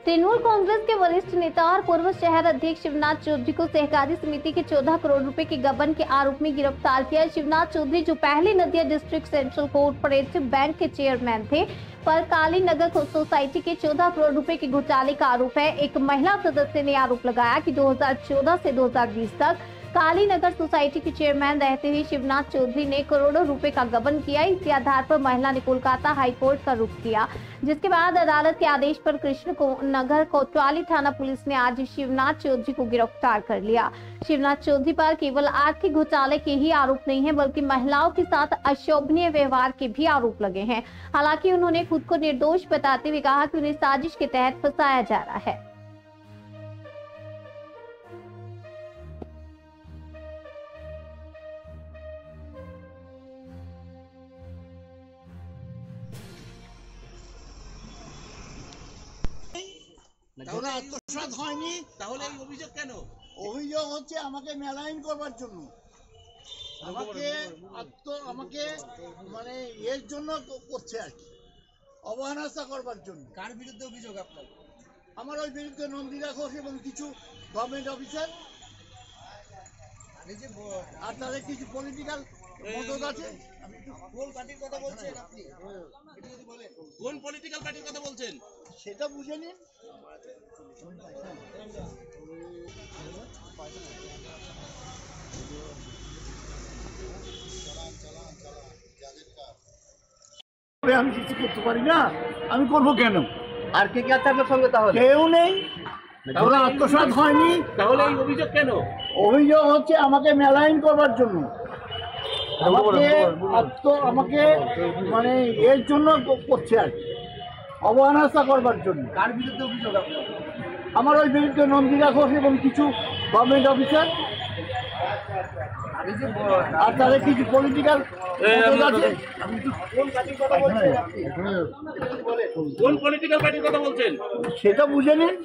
तृणमूल कांग्रेस के वरिष्ठ नेता और पूर्व शहर अध्यक्ष शिवनाथ चौधरी को सहकारी समिति के 14 करोड़ रुपए के गबन के आरोप में गिरफ्तार किया। शिवनाथ चौधरी, जो पहले नदिया डिस्ट्रिक्ट सेंट्रल कोऑपरेटिव बैंक के चेयरमैन थे, पर काली नगर सोसाइटी के 14 करोड़ रुपए के घोटाले का आरोप है। एक महिला सदस्य ने आरोप लगाया कि 2014 से 2020 तक काली नगर सोसाइटी के चेयरमैन रहते हुए शिवनाथ चौधरी ने करोड़ों रुपए का गबन किया। इसी आधार पर महिला ने कोलकाता हाई कोर्ट का रुख किया, जिसके बाद अदालत के आदेश पर कृष्ण नगर कोतवाली थाना पुलिस ने आज शिवनाथ चौधरी को गिरफ्तार कर लिया। शिवनाथ चौधरी पर केवल आर्थिक घोटाले के ही आरोप नहीं है, बल्कि महिलाओं के साथ अशोभनीय व्यवहार के भी आरोप लगे हैं। हालांकि उन्होंने खुद को निर्दोष बताते हुए कहा कि उन्हें साजिश के तहत फंसाया जा रहा है। তাহলে আত্মসাৎ হয়নি, তাহলে এই অভিযোগ কেন? অভিযোগ হচ্ছে আমাকে মেলাইন করবার জন্য, আমাকে মানে এর জন্য করছে আর কি, অবহেলা করবার জন্য। কার বিরুদ্ধে অভিযোগ আপনার? আমার ওই বিরুদ্ধে নন্দিতা ঘোষ এবং কিছু গভর্নমেন্ট অফিসার, আর তাদের কিছু পলিটিক্যাল মদত আছে। কোন পার্টির কথা বলছেন আপনি? এটা যদি বলেন কোন পলিটিক্যাল পার্টির কথা বলছেন সেটা বুঝে নিন। আমি কিছু করতে পারি না, আমি করবো কেন? আর কে কে আছে আপনার সঙ্গে? তাহলে কেউ নেই, তাহলে আত্মসাৎ হয়নি। তাহলে এই অভিযোগ কেন? অভিযোগ হচ্ছে আমাকে মেলাইন করবার জন্য, আমাকে মানে এর জন্য করছে আর কি, অবহেলা করবার জন্য। কার বিরুদ্ধে অভিযোগ আপনার? আমার ওই বিরুদ্ধে নন্দিতা ঘোষ এবং কিছু গভর্নমেন্ট অফিসার, আর তাদের কিছু পলিটিক্যাল আছে। কোন পলিটিক্যাল পার্টির কথা বলছেন সেটা বুঝে নিন।